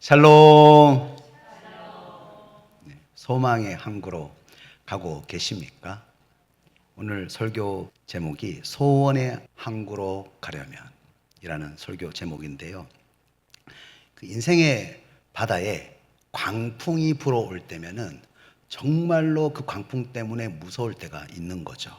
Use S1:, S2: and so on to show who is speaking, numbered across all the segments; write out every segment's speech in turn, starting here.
S1: 샬롬. 소망의 항구로 가고 계십니까? 오늘 설교 제목이 소원의 항구로 가려면 이라는 설교 제목인데요. 그 인생의 바다에 광풍이 불어올 때면은 정말로 그 광풍 때문에 무서울 때가 있는 거죠.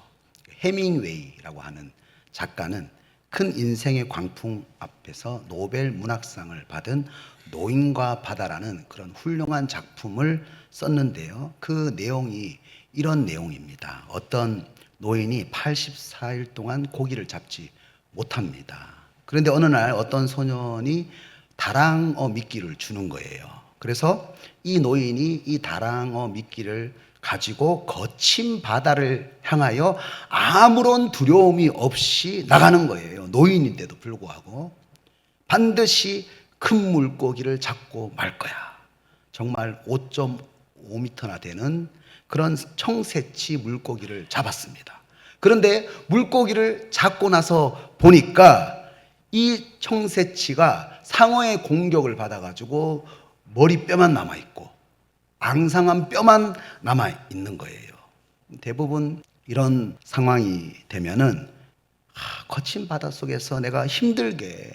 S1: 해밍웨이라고 하는 작가는 큰 인생의 광풍 앞에서 노벨 문학상을 받은 노인과 바다라는 그런 훌륭한 작품을 썼는데요. 그 내용이 이런 내용입니다. 어떤 노인이 84일 동안 고기를 잡지 못합니다. 그런데 어느 날 어떤 소년이 다랑어 미끼를 주는 거예요. 그래서 이 노인이 이 다랑어 미끼를 가지고 거친 바다를 향하여 아무런 두려움이 없이 나가는 거예요. 노인인데도 불구하고 반드시 큰 물고기를 잡고 말 거야. 정말 5.5m나 되는 그런 청새치 물고기를 잡았습니다. 그런데 물고기를 잡고 나서 보니까 이 청새치가 상어의 공격을 받아가지고 머리뼈만 남아있고 앙상한 뼈만 남아있는 거예요. 대부분 이런 상황이 되면은 거친 바닷속에서 내가 힘들게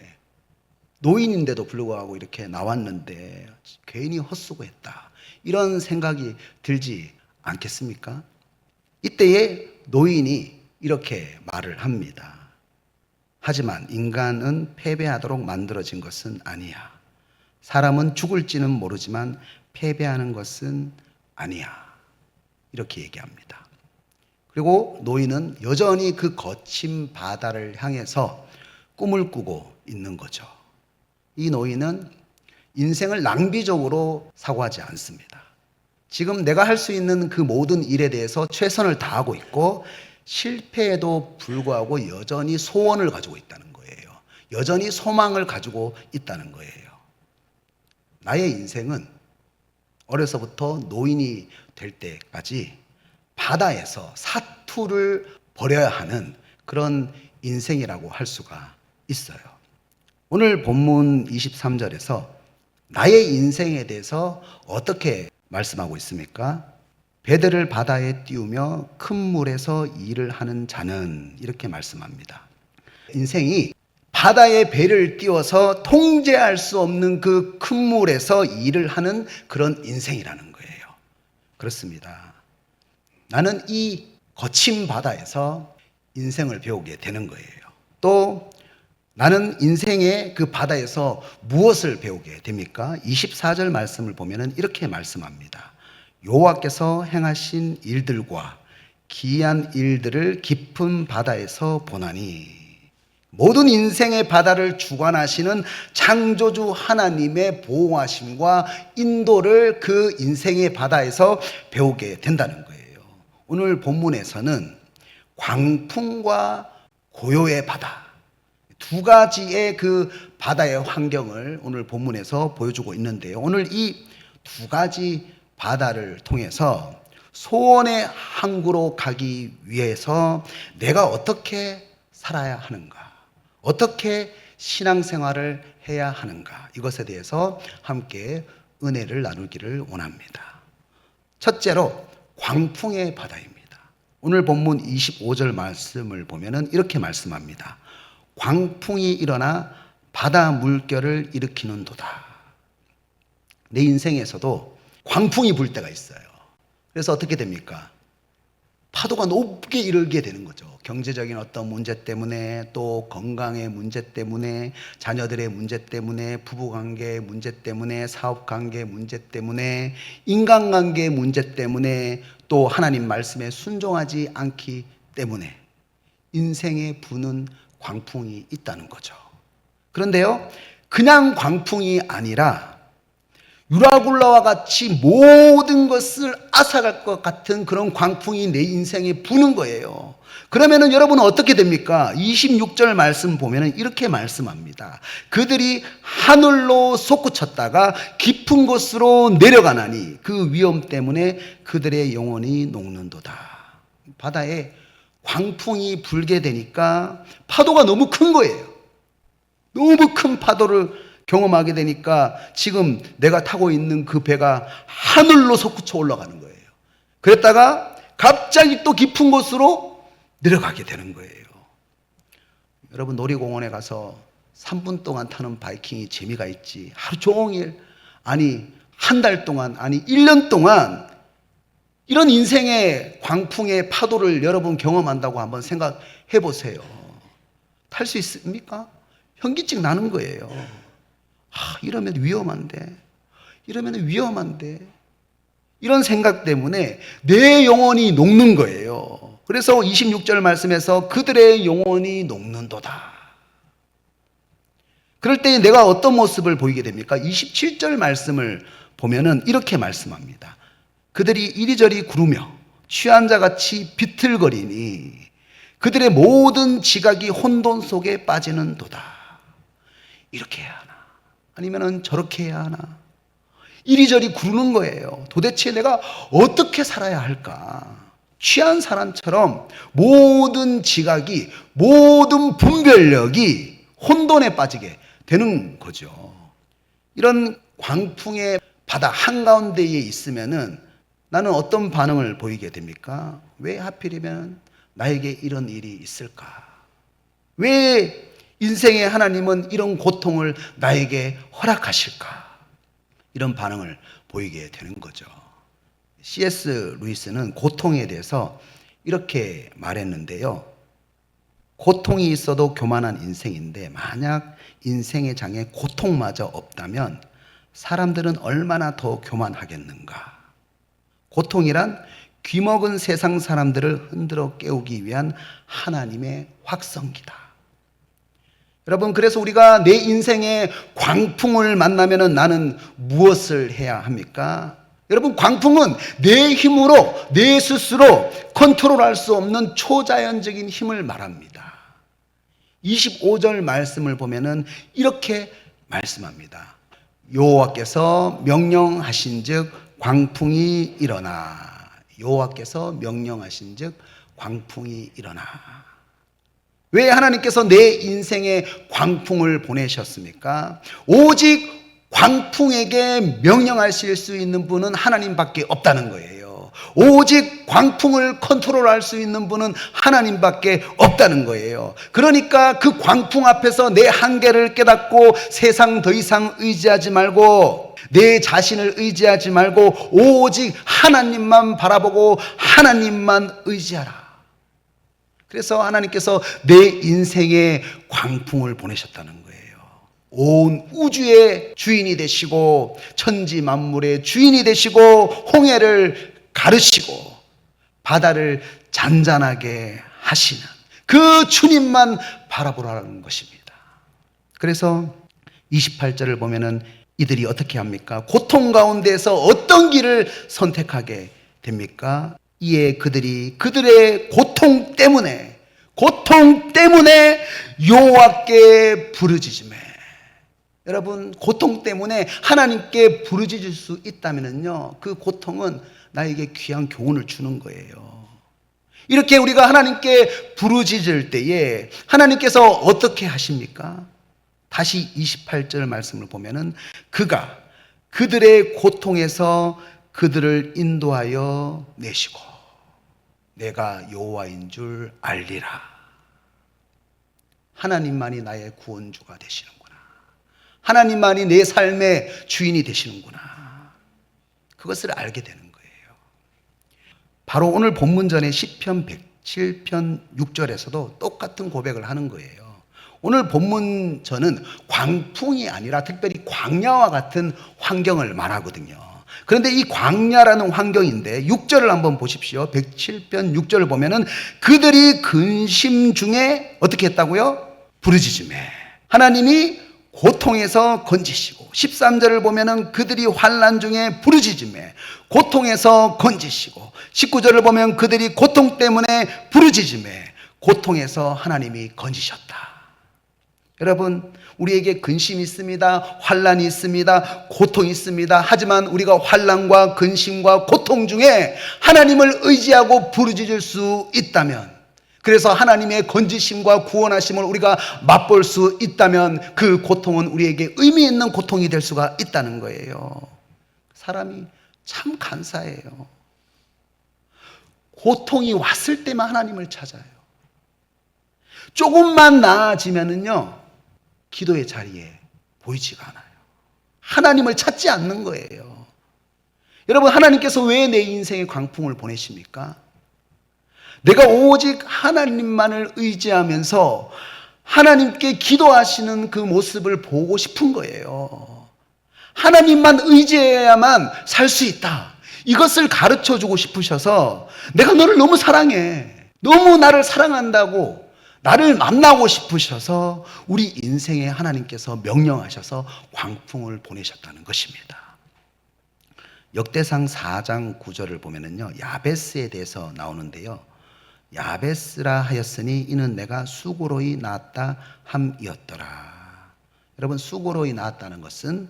S1: 노인인데도 불구하고 이렇게 나왔는데 괜히 헛수고했다. 이런 생각이 들지 않겠습니까? 이때에 노인이 이렇게 말을 합니다. 하지만 인간은 패배하도록 만들어진 것은 아니야. 사람은 죽을지는 모르지만 패배하는 것은 아니야. 이렇게 얘기합니다. 그리고 노인은 여전히 그 거친 바다를 향해서 꿈을 꾸고 있는 거죠. 이 노인은 인생을 낭비적으로 사고하지 않습니다. 지금 내가 할 수 있는 그 모든 일에 대해서 최선을 다하고 있고 실패에도 불구하고 여전히 소원을 가지고 있다는 거예요. 여전히 소망을 가지고 있다는 거예요. 나의 인생은 어려서부터 노인이 될 때까지 바다에서 사투를 벌여야 하는 그런 인생이라고 할 수가 있어요. 오늘 본문 23절에서 나의 인생에 대해서 어떻게 말씀하고 있습니까? 배들을 바다에 띄우며 큰 물에서 일을 하는 자는 이렇게 말씀합니다. 인생이 바다에 배를 띄워서 통제할 수 없는 그 큰 물에서 일을 하는 그런 인생이라는 거예요. 그렇습니다. 나는 이 거친 바다에서 인생을 배우게 되는 거예요. 또 나는 인생의 그 바다에서 무엇을 배우게 됩니까? 24절 말씀을 보면 이렇게 말씀합니다. 여호와께서 행하신 일들과 기이한 일들을 깊은 바다에서 보나니 모든 인생의 바다를 주관하시는 창조주 하나님의 보호하심과 인도를 그 인생의 바다에서 배우게 된다는 거예요. 오늘 본문에서는 광풍과 고요의 바다, 두 가지의 그 바다의 환경을 오늘 본문에서 보여주고 있는데요. 오늘 이 두 가지 바다를 통해서 소원의 항구로 가기 위해서 내가 어떻게 살아야 하는가, 어떻게 신앙생활을 해야 하는가, 이것에 대해서 함께 은혜를 나누기를 원합니다. 첫째로 광풍의 바다입니다. 오늘 본문 25절 말씀을 보면 이렇게 말씀합니다. 광풍이 일어나 바다 물결을 일으키는도다. 내 인생에서도 광풍이 불 때가 있어요. 그래서 어떻게 됩니까? 파도가 높게 일게 되는 거죠. 경제적인 어떤 문제 때문에, 또 건강의 문제 때문에, 자녀들의 문제 때문에, 부부관계의 문제 때문에, 사업관계의 문제 때문에, 인간관계의 문제 때문에, 또 하나님 말씀에 순종하지 않기 때문에 인생에 부는 광풍이 있다는 거죠. 그런데요, 그냥 광풍이 아니라 유라굴라와 같이 모든 것을 앗아갈 것 같은 그런 광풍이 내 인생에 부는 거예요. 그러면은 여러분은 어떻게 됩니까? 26절 말씀 보면은 이렇게 말씀합니다. 그들이 하늘로 솟구쳤다가 깊은 곳으로 내려가나니 그 위험 때문에 그들의 영혼이 녹는도다. 바다에 광풍이 불게 되니까 파도가 너무 큰 거예요. 너무 큰 파도를 경험하게 되니까 지금 내가 타고 있는 그 배가 하늘로 솟구쳐 올라가는 거예요. 그랬다가 갑자기 또 깊은 곳으로 내려가게 되는 거예요. 여러분, 놀이공원에 가서 3분 동안 타는 바이킹이 재미가 있지, 하루 종일, 아니 한 달 동안, 아니 1년 동안 이런 인생의 광풍의 파도를 여러분 경험한다고 한번 생각해 보세요. 탈 수 있습니까? 현기증 나는 거예요. 이러면 위험한데, 이러면 위험한데, 이런 생각 때문에 내 영혼이 녹는 거예요. 그래서 26절 말씀에서 그들의 영혼이 녹는도다. 그럴 때 내가 어떤 모습을 보이게 됩니까? 27절 말씀을 보면은 이렇게 말씀합니다. 그들이 이리저리 구르며 취한 자같이 비틀거리니 그들의 모든 지각이 혼돈 속에 빠지는도다. 이렇게 해야 하나? 아니면은 저렇게 해야 하나? 이리저리 구르는 거예요. 도대체 내가 어떻게 살아야 할까? 취한 사람처럼 모든 지각이, 모든 분별력이 혼돈에 빠지게 되는 거죠. 이런 광풍의 바다 한가운데에 있으면은 나는 어떤 반응을 보이게 됩니까? 왜 하필이면 나에게 이런 일이 있을까? 왜 인생의 하나님은 이런 고통을 나에게 허락하실까? 이런 반응을 보이게 되는 거죠. C.S. 루이스는 고통에 대해서 이렇게 말했는데요. 고통이 있어도 교만한 인생인데 만약 인생의 장에 고통마저 없다면 사람들은 얼마나 더 교만하겠는가. 고통이란 귀먹은 세상 사람들을 흔들어 깨우기 위한 하나님의 확성기다. 여러분, 그래서 우리가 내 인생의 광풍을 만나면 나는 무엇을 해야 합니까? 여러분, 광풍은 내 힘으로, 내 스스로 컨트롤할 수 없는 초자연적인 힘을 말합니다. 25절 말씀을 보면은 이렇게 말씀합니다. 여호와께서 명령하신즉 광풍이 일어나. 여호와께서 명령하신즉 광풍이 일어나. 왜 하나님께서 내 인생에 광풍을 보내셨습니까? 오직 광풍에게 명령하실 수 있는 분은 하나님밖에 없다는 거예요. 오직 광풍을 컨트롤할 수 있는 분은 하나님밖에 없다는 거예요. 그러니까 그 광풍 앞에서 내 한계를 깨닫고 세상 더 이상 의지하지 말고, 내 자신을 의지하지 말고 오직 하나님만 바라보고 하나님만 의지하라. 그래서 하나님께서 내 인생에 광풍을 보내셨다는 거예요. 온 우주의 주인이 되시고 천지 만물의 주인이 되시고 홍해를 가르시고 바다를 잔잔하게 하시는 그 주님만 바라보라는 것입니다. 그래서 28절을 보면은 이들이 어떻게 합니까? 고통 가운데서 어떤 길을 선택하게 됩니까? 이에 그들이 그들의 고통 때문에 여호와께 부르짖으매. 여러분, 고통 때문에 하나님께 부르짖을 수 있다면요, 그 고통은 나에게 귀한 교훈을 주는 거예요. 이렇게 우리가 하나님께 부르짖을 때에 하나님께서 어떻게 하십니까? 다시 28절 말씀을 보면은 그가 그들의 고통에서 그들을 인도하여 내시고 내가 여호와인 줄 알리라. 하나님만이 나의 구원주가 되시는구나. 하나님만이 내 삶의 주인이 되시는구나. 그것을 알게 되는 거예요. 바로 오늘 본문 전에 시편 107편 6절에서도 똑같은 고백을 하는 거예요. 오늘 본문 저는 광풍이 아니라 특별히 광야와 같은 환경을 말하거든요. 그런데 이 광야라는 환경인데 6절을 한번 보십시오. 107편 6절을 보면은 그들이 근심 중에 어떻게 했다고요? 부르짖으매 하나님이 고통에서 건지시고, 13절을 보면은 그들이 환난 중에 부르짖으매 고통에서 건지시고, 19절을 보면 그들이 고통 때문에 부르짖으매 고통에서 하나님이 건지셨다. 여러분, 우리에게 근심이 있습니다. 환난이 있습니다. 고통이 있습니다. 하지만 우리가 환난과 근심과 고통 중에 하나님을 의지하고 부르짖을 수 있다면 그래서 하나님의 건지심과 구원하심을 우리가 맛볼 수 있다면 그 고통은 우리에게 의미 있는 고통이 될 수가 있다는 거예요. 사람이 참 간사해요. 고통이 왔을 때만 하나님을 찾아요. 조금만 나아지면은요, 기도의 자리에 보이지가 않아요. 하나님을 찾지 않는 거예요. 여러분, 하나님께서 왜 내 인생에 광풍을 보내십니까? 내가 오직 하나님만을 의지하면서 하나님께 기도하시는 그 모습을 보고 싶은 거예요. 하나님만 의지해야만 살 수 있다. 이것을 가르쳐 주고 싶으셔서 내가 너를 너무 사랑해. 너무 나를 사랑한다고 나를 만나고 싶으셔서 우리 인생에 하나님께서 명령하셔서 광풍을 보내셨다는 것입니다. 역대상 4장 9절을 보면은요, 야베스에 대해서 나오는데요. 야베스라 하였으니 이는 내가 수고로이 낳았다 함이었더라. 여러분, 수고로이 낳았다는 것은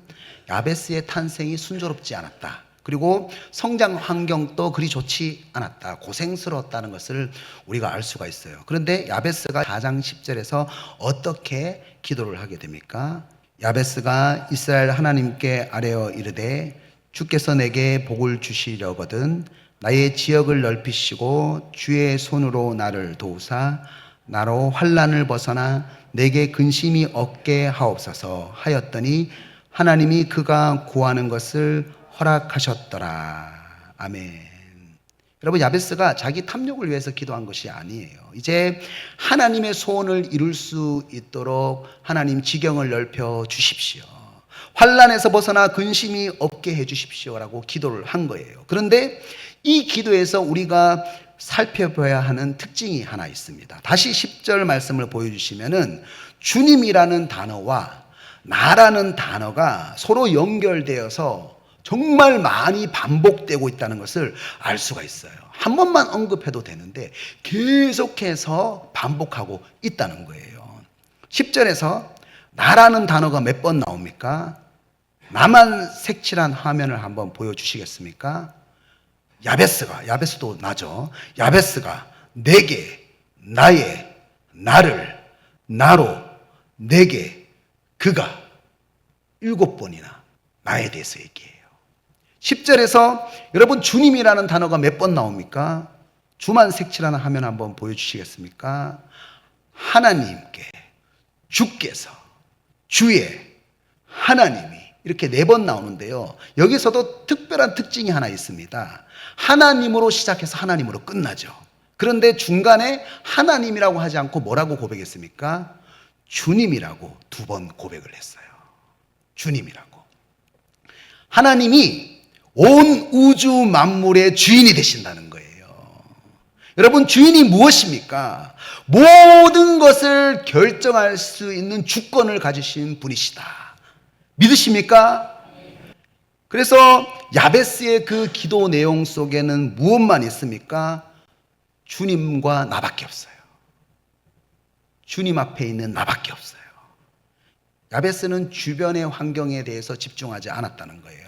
S1: 야베스의 탄생이 순조롭지 않았다. 그리고 성장 환경도 그리 좋지 않았다. 고생스러웠다는 것을 우리가 알 수가 있어요. 그런데 야베스가 4장 10절에서 어떻게 기도를 하게 됩니까? 야베스가 이스라엘 하나님께 아뢰어 이르되 주께서 내게 복을 주시려거든 나의 지역을 넓히시고 주의 손으로 나를 도우사 나로 환난을 벗어나 내게 근심이 없게 하옵소서 하였더니 하나님이 그가 구하는 것을 허락하셨더라. 아멘. 여러분, 야베스가 자기 탐욕을 위해서 기도한 것이 아니에요. 이제 하나님의 소원을 이룰 수 있도록 하나님 지경을 넓혀 주십시오. 환난에서 벗어나 근심이 없게 해 주십시오라고 기도를 한 거예요. 그런데 이 기도에서 우리가 살펴봐야 하는 특징이 하나 있습니다. 다시 10절 말씀을 보여주시면은 주님이라는 단어와 나라는 단어가 서로 연결되어서 정말 많이 반복되고 있다는 것을 알 수가 있어요. 한 번만 언급해도 되는데 계속해서 반복하고 있다는 거예요. 10절에서 나라는 단어가 몇 번 나옵니까? 나만 색칠한 화면을 한번 보여주시겠습니까? 야베스도 나죠. 야베스가 내게, 나의, 나를, 나로, 내게, 그가 7번이나 나에 대해서 얘기해요. 10절에서 여러분 주님이라는 단어가 몇 번 나옵니까? 주만 색칠하는 화면 한번 보여주시겠습니까? 하나님께, 주께서, 주의, 하나님이 이렇게 4번 나오는데요. 여기서도 특별한 특징이 하나 있습니다. 하나님으로 시작해서 하나님으로 끝나죠. 그런데 중간에 하나님이라고 하지 않고 뭐라고 고백했습니까? 주님이라고 2번 고백을 했어요. 주님이라고. 하나님이 온 우주 만물의 주인이 되신다는 거예요. 여러분, 주인이 무엇입니까? 모든 것을 결정할 수 있는 주권을 가지신 분이시다. 믿으십니까? 그래서 야베스의 그 기도 내용 속에는 무엇만 있습니까? 주님과 나밖에 없어요. 주님 앞에 있는 나밖에 없어요. 야베스는 주변의 환경에 대해서 집중하지 않았다는 거예요.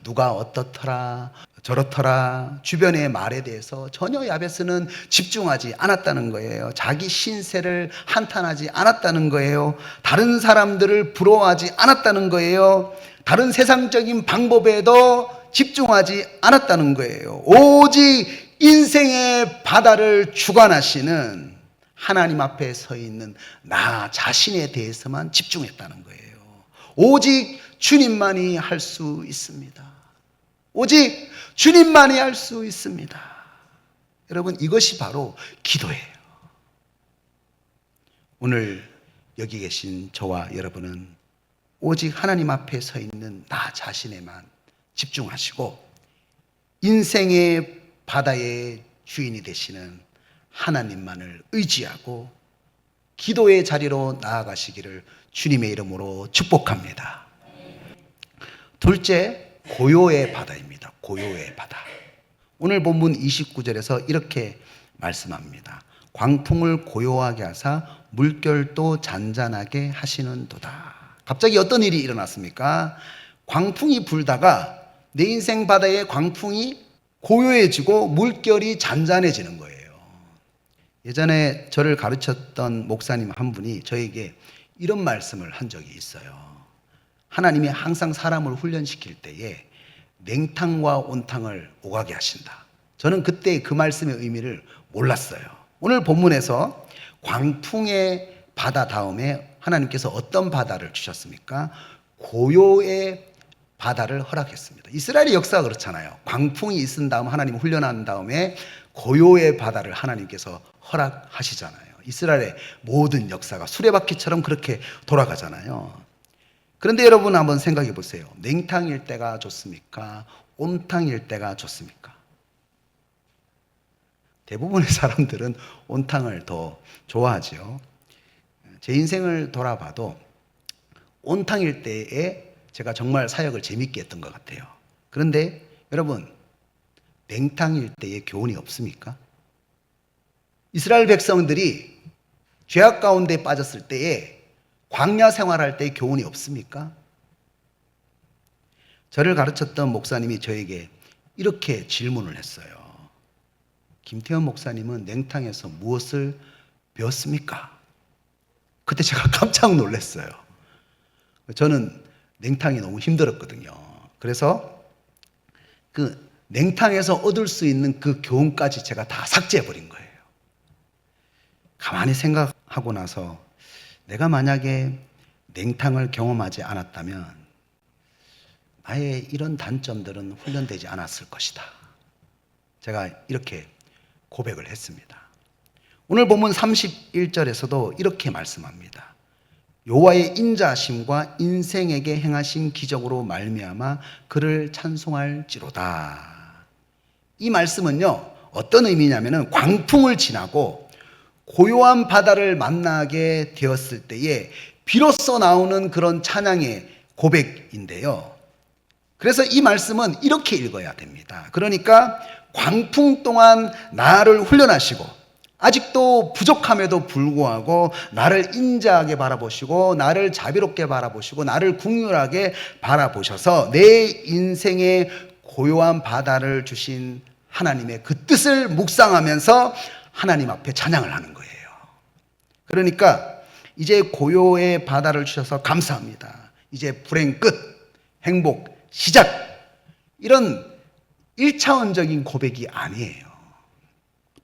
S1: 누가 어떻더라 저렇더라 주변의 말에 대해서 전혀 야베스는 집중하지 않았다는 거예요. 자기 신세를 한탄하지 않았다는 거예요. 다른 사람들을 부러워하지 않았다는 거예요. 다른 세상적인 방법에도 집중하지 않았다는 거예요. 오직 인생의 바다를 주관하시는 하나님 앞에 서 있는 나 자신에 대해서만 집중했다는 거예요. 오직 주님만이 할 수 있습니다. 오직 주님만이 할 수 있습니다. 여러분, 이것이 바로 기도예요. 오늘 여기 계신 저와 여러분은 오직 하나님 앞에 서 있는 나 자신에만 집중하시고 인생의 바다의 주인이 되시는 하나님만을 의지하고 기도의 자리로 나아가시기를 주님의 이름으로 축복합니다. 둘째, 고요의 바다입니다. 고요의 바다. 오늘 본문 29절에서 이렇게 말씀합니다. 광풍을 고요하게 하사 물결도 잔잔하게 하시는도다. 갑자기 어떤 일이 일어났습니까? 광풍이 불다가 내 인생 바다에 광풍이 고요해지고 물결이 잔잔해지는 거예요. 예전에 저를 가르쳤던 목사님 한 분이 저에게 이런 말씀을 한 적이 있어요. 하나님이 항상 사람을 훈련시킬 때에 냉탕과 온탕을 오가게 하신다. 저는 그때 그 말씀의 의미를 몰랐어요. 오늘 본문에서 광풍의 바다 다음에 하나님께서 어떤 바다를 주셨습니까? 고요의 바다를 허락했습니다. 이스라엘의 역사가 그렇잖아요. 광풍이 있은 다음 하나님 훈련한 다음에 고요의 바다를 하나님께서 허락하시잖아요. 이스라엘의 모든 역사가 수레바퀴처럼 그렇게 돌아가잖아요. 그런데 여러분 한번 생각해 보세요. 냉탕일 때가 좋습니까? 온탕일 때가 좋습니까? 대부분의 사람들은 온탕을 더 좋아하죠. 제 인생을 돌아봐도 온탕일 때에 제가 정말 사역을 재밌게 했던 것 같아요. 그런데 여러분, 냉탕일 때에 교훈이 없습니까? 이스라엘 백성들이 죄악 가운데 빠졌을 때에 광야 생활할 때 교훈이 없습니까? 저를 가르쳤던 목사님이 저에게 이렇게 질문을 했어요. 김태현 목사님은 냉탕에서 무엇을 배웠습니까? 그때 제가 깜짝 놀랐어요. 저는 냉탕이 너무 힘들었거든요. 그래서 그 냉탕에서 얻을 수 있는 그 교훈까지 제가 다 삭제해버린 거예요. 가만히 생각하고 나서 내가 만약에 냉탕을 경험하지 않았다면 나의 이런 단점들은 훈련되지 않았을 것이다. 제가 이렇게 고백을 했습니다. 오늘 본문 31절에서도 이렇게 말씀합니다. 여호와의 인자하심과 인생에게 행하신 기적으로 말미암아 그를 찬송할지로다. 이 말씀은요, 어떤 의미냐면은 광풍을 지나고 고요한 바다를 만나게 되었을 때에 비로소 나오는 그런 찬양의 고백인데요. 그래서 이 말씀은 이렇게 읽어야 됩니다. 그러니까 광풍 동안 나를 훈련하시고 아직도 부족함에도 불구하고 나를 인자하게 바라보시고 나를 자비롭게 바라보시고 나를 긍휼하게 바라보셔서 내 인생의 고요한 바다를 주신 하나님의 그 뜻을 묵상하면서 하나님 앞에 찬양을 하는 거예요. 그러니까 이제 고요의 바다를 주셔서 감사합니다. 이제 불행 끝, 행복 시작. 이런 1차원적인 고백이 아니에요.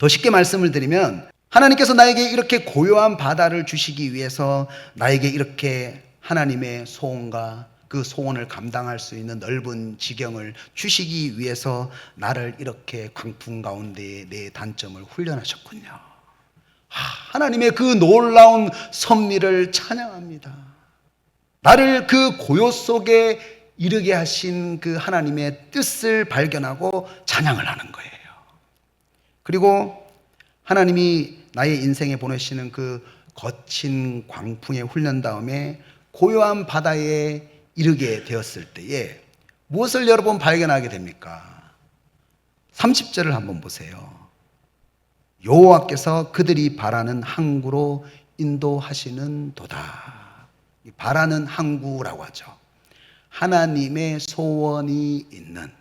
S1: 더 쉽게 말씀을 드리면 하나님께서 나에게 이렇게 고요한 바다를 주시기 위해서 나에게 이렇게 하나님의 소원과 그 소원을 감당할 수 있는 넓은 지경을 주시기 위해서 나를 이렇게 광풍 가운데 내 단점을 훈련하셨군요. 하나님의 그 놀라운 섭리를 찬양합니다. 나를 그 고요 속에 이르게 하신 그 하나님의 뜻을 발견하고 찬양을 하는 거예요. 그리고 하나님이 나의 인생에 보내시는 그 거친 광풍에 훈련 다음에 고요한 바다에 이르게 되었을 때에 무엇을 여러분 발견하게 됩니까? 30절을 한번 보세요. 여호와께서 그들이 바라는 항구로 인도하시는 도다. 바라는 항구라고 하죠. 하나님의 소원이 있는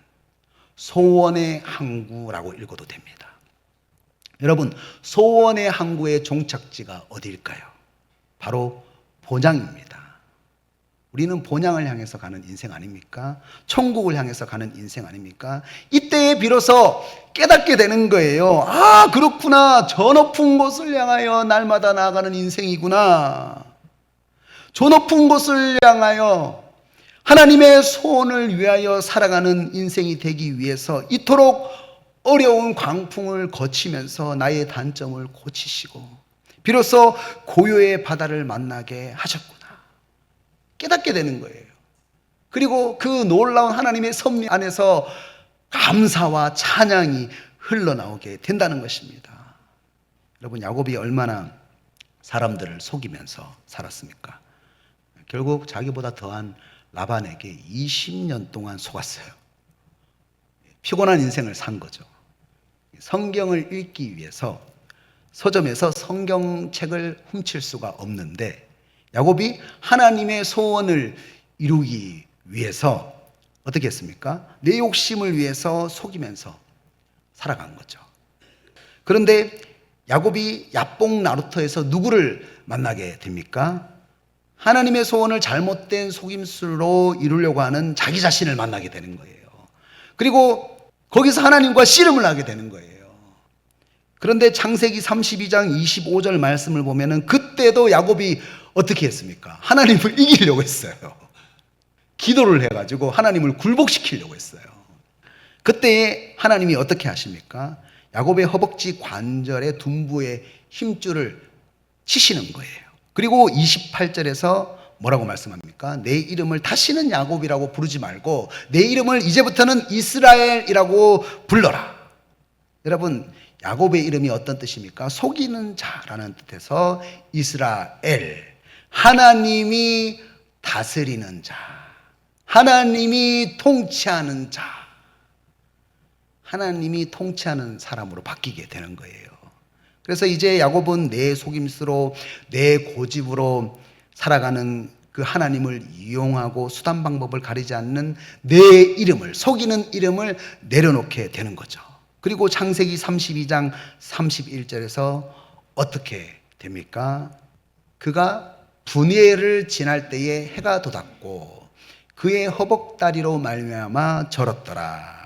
S1: 소원의 항구라고 읽어도 됩니다. 여러분, 소원의 항구의 종착지가 어디일까요? 바로 본향입니다. 우리는 본향을 향해서 가는 인생 아닙니까? 천국을 향해서 가는 인생 아닙니까? 이때에 비로소 깨닫게 되는 거예요. 아, 그렇구나. 저 높은 곳을 향하여 날마다 나아가는 인생이구나. 저 높은 곳을 향하여 하나님의 소원을 위하여 살아가는 인생이 되기 위해서 이토록 어려운 광풍을 거치면서 나의 단점을 고치시고 비로소 고요의 바다를 만나게 하셨구나. 깨닫게 되는 거예요. 그리고 그 놀라운 하나님의 섭리 안에서 감사와 찬양이 흘러나오게 된다는 것입니다. 여러분, 야곱이 얼마나 사람들을 속이면서 살았습니까? 결국 자기보다 더한 라반에게 20년 동안 속았어요. 피곤한 인생을 산 거죠. 성경을 읽기 위해서 서점에서 성경책을 훔칠 수가 없는데 야곱이 하나님의 소원을 이루기 위해서 어떻게 했습니까? 내 욕심을 위해서 속이면서 살아간 거죠. 그런데 야곱이 야뽕 나루터에서 누구를 만나게 됩니까? 하나님의 소원을 잘못된 속임수로 이루려고 하는 자기 자신을 만나게 되는 거예요. 그리고 거기서 하나님과 씨름을 하게 되는 거예요. 그런데 창세기 32장 25절 말씀을 보면은 그때도 야곱이 어떻게 했습니까? 하나님을 이기려고 했어요. 기도를 해가지고 하나님을 굴복시키려고 했어요. 그때 하나님이 어떻게 하십니까? 야곱의 허벅지 관절의 둔부의 힘줄을 치시는 거예요. 그리고 28절에서 뭐라고 말씀합니까? 내 이름을 다시는 야곱이라고 부르지 말고 내 이름을 이제부터는 이스라엘이라고 불러라. 여러분, 야곱의 이름이 어떤 뜻입니까? 속이는 자라는 뜻에서 이스라엘, 하나님이 다스리는 자, 하나님이 통치하는 자, 하나님이 통치하는 사람으로 바뀌게 되는 거예요. 그래서 이제 야곱은 내 속임수로 내 고집으로 살아가는 그 하나님을 이용하고 수단 방법을 가리지 않는 내 이름을, 속이는 이름을 내려놓게 되는 거죠. 그리고 창세기 32장 31절에서 어떻게 됩니까? 그가 분예를 지날 때에 해가 돋았고 그의 허벅다리로 말미암아 절었더라.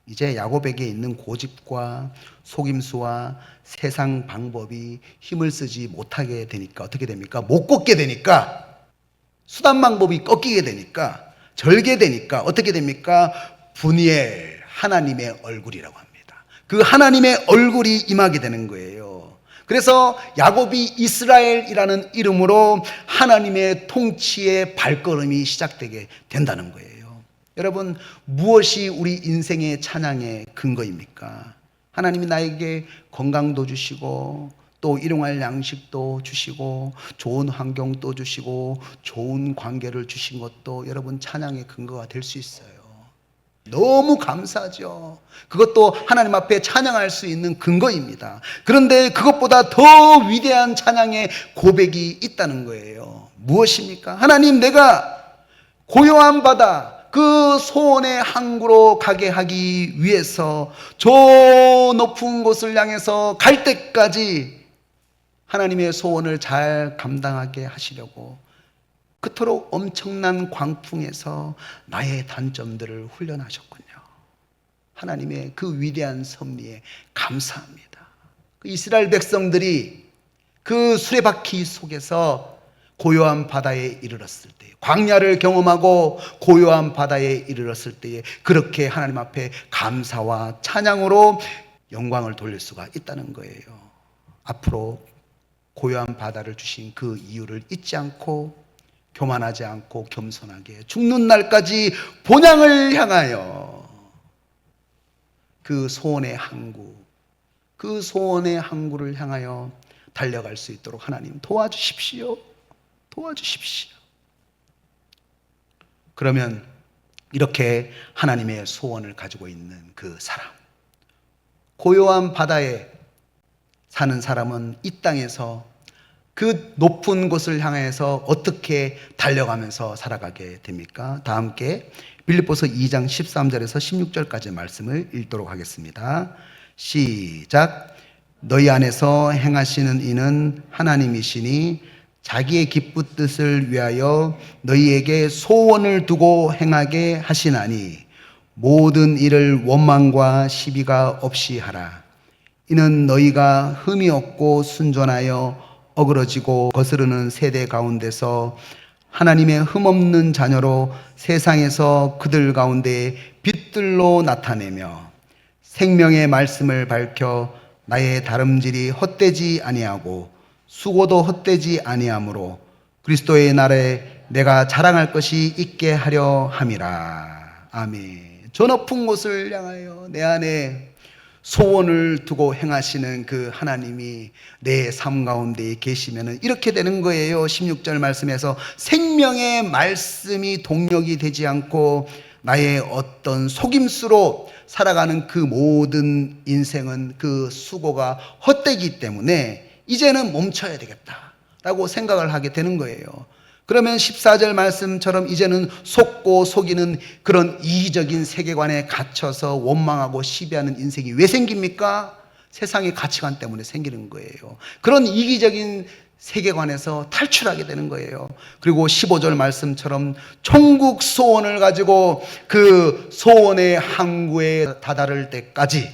S1: 이제 야곱에게 있는 고집과 속임수와 세상 방법이 힘을 쓰지 못하게 되니까 어떻게 됩니까? 못 걷게 되니까, 수단 방법이 꺾이게 되니까, 절개되니까 어떻게 됩니까? 분이엘, 하나님의 얼굴이라고 합니다. 그 하나님의 얼굴이 임하게 되는 거예요. 그래서 야곱이 이스라엘이라는 이름으로 하나님의 통치의 발걸음이 시작되게 된다는 거예요. 여러분, 무엇이 우리 인생의 찬양의 근거입니까? 하나님이 나에게 건강도 주시고 또 일용할 양식도 주시고 좋은 환경도 주시고 좋은 관계를 주신 것도 여러분 찬양의 근거가 될 수 있어요. 너무 감사하죠. 그것도 하나님 앞에 찬양할 수 있는 근거입니다. 그런데 그것보다 더 위대한 찬양의 고백이 있다는 거예요. 무엇입니까? 하나님, 내가 고요한 바다 그 소원의 항구로 가게 하기 위해서 저 높은 곳을 향해서 갈 때까지 하나님의 소원을 잘 감당하게 하시려고 그토록 엄청난 광풍에서 나의 단점들을 훈련하셨군요. 하나님의 그 위대한 섭리에 감사합니다. 그 이스라엘 백성들이 그 수레바퀴 속에서 고요한 바다에 이르렀을 때, 광야를 경험하고 고요한 바다에 이르렀을 때에 그렇게 하나님 앞에 감사와 찬양으로 영광을 돌릴 수가 있다는 거예요. 앞으로 고요한 바다를 주신 그 이유를 잊지 않고 교만하지 않고 겸손하게 죽는 날까지 본향을 향하여 그 소원의 항구, 그 소원의 항구를 향하여 달려갈 수 있도록 하나님 도와주십시오. 도와주십시오. 그러면 이렇게 하나님의 소원을 가지고 있는 그 사람, 고요한 바다에 사는 사람은 이 땅에서 그 높은 곳을 향해서 어떻게 달려가면서 살아가게 됩니까? 다 함께 빌립보서 2장 13절에서 16절까지 말씀을 읽도록 하겠습니다. 시작. 너희 안에서 행하시는 이는 하나님이시니 자기의 기쁜 뜻을 위하여 너희에게 소원을 두고 행하게 하시나니 모든 일을 원망과 시비가 없이 하라. 이는 너희가 흠이 없고 순전하여 어그러지고 거스르는 세대 가운데서 하나님의 흠없는 자녀로 세상에서 그들 가운데 빛들로 나타내며 생명의 말씀을 밝혀 나의 다름질이 헛되지 아니하고 수고도 헛되지 아니하므로 그리스도의 날에 내가 자랑할 것이 있게 하려 함이라. 아멘. 저 높은 곳을 향하여 내 안에 소원을 두고 행하시는 그 하나님이 내 삶 가운데 계시면 이렇게 되는 거예요. 16절 말씀에서 생명의 말씀이 동력이 되지 않고 나의 어떤 속임수로 살아가는 그 모든 인생은 그 수고가 헛되기 때문에 이제는 멈춰야 되겠다라고 생각을 하게 되는 거예요. 그러면 14절 말씀처럼 이제는 속고 속이는 그런 이기적인 세계관에 갇혀서 원망하고 시비하는 인생이 왜 생깁니까? 세상의 가치관 때문에 생기는 거예요. 그런 이기적인 세계관에서 탈출하게 되는 거예요. 그리고 15절 말씀처럼 천국 소원을 가지고 그 소원의 항구에 다다를 때까지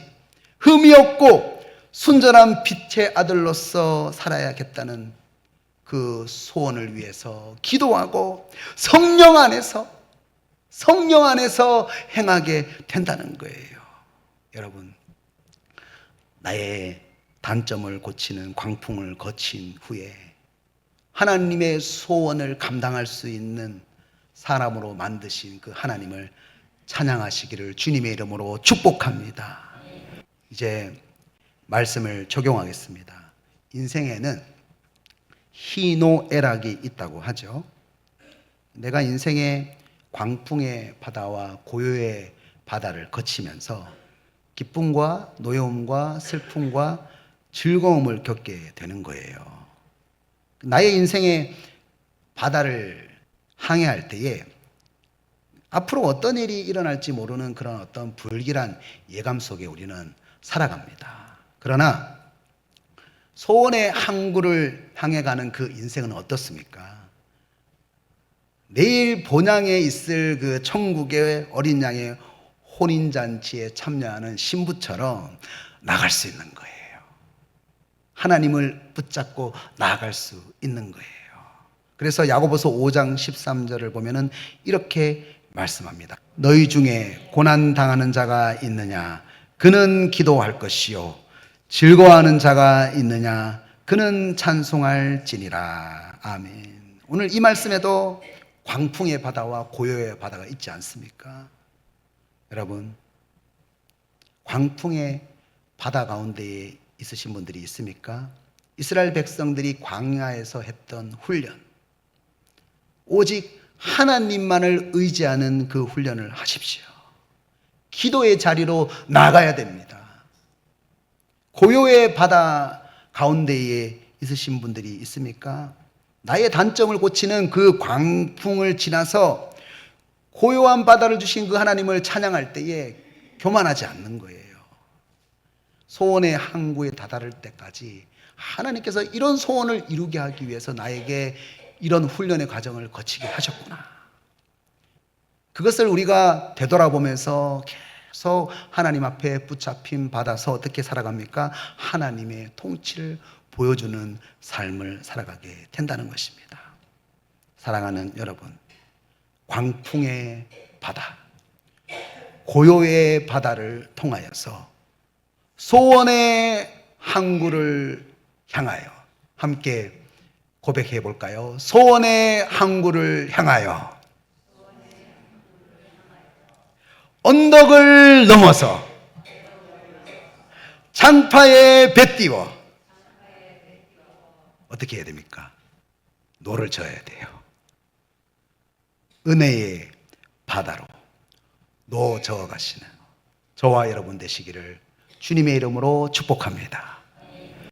S1: 흠이 없고 순전한 빛의 아들로서 살아야겠다는 그 소원을 위해서 기도하고 성령 안에서 행하게 된다는 거예요. 여러분, 나의 단점을 고치는 광풍을 거친 후에 하나님의 소원을 감당할 수 있는 사람으로 만드신 그 하나님을 찬양하시기를 주님의 이름으로 축복합니다. 이제 말씀을 적용하겠습니다. 인생에는 희노애락이 있다고 하죠. 내가 인생의 광풍의 바다와 고요의 바다를 거치면서 기쁨과 노여움과 슬픔과 즐거움을 겪게 되는 거예요. 나의 인생의 바다를 항해할 때에 앞으로 어떤 일이 일어날지 모르는 그런 어떤 불길한 예감 속에 우리는 살아갑니다. 그러나 소원의 항구를 향해 가는 그 인생은 어떻습니까? 내일 본향에 있을 그 천국의 어린 양의 혼인잔치에 참여하는 신부처럼 나갈 수 있는 거예요. 하나님을 붙잡고 나아갈 수 있는 거예요. 그래서 야고보서 5장 13절을 보면은 이렇게 말씀합니다. 너희 중에 고난 당하는 자가 있느냐? 그는 기도할 것이요. 즐거워하는 자가 있느냐? 그는 찬송할지니라. 아멘. 오늘 이 말씀에도 광풍의 바다와 고요의 바다가 있지 않습니까? 여러분, 광풍의 바다 가운데에 있으신 분들이 있습니까? 이스라엘 백성들이 광야에서 했던 훈련, 오직 하나님만을 의지하는 그 훈련을 하십시오. 기도의 자리로 나가야 됩니다. 고요의 바다 가운데에 있으신 분들이 있습니까? 나의 단점을 고치는 그 광풍을 지나서 고요한 바다를 주신 그 하나님을 찬양할 때에 교만하지 않는 거예요. 소원의 항구에 다다를 때까지 하나님께서 이런 소원을 이루게 하기 위해서 나에게 이런 훈련의 과정을 거치게 하셨구나. 그것을 우리가 되돌아보면서 계속 하나님 앞에 붙잡힘 받아서 어떻게 살아갑니까? 하나님의 통치를 보여주는 삶을 살아가게 된다는 것입니다. 사랑하는 여러분, 광풍의 바다, 고요의 바다를 통하여서 소원의 항구를 향하여 함께 고백해 볼까요? 소원의 항구를 향하여 언덕을 넘어서 장파에 배 띄워 어떻게 해야 됩니까? 노를 저어야 돼요. 은혜의 바다로 노 저어 가시는 저와 여러분 되시기를 주님의 이름으로 축복합니다.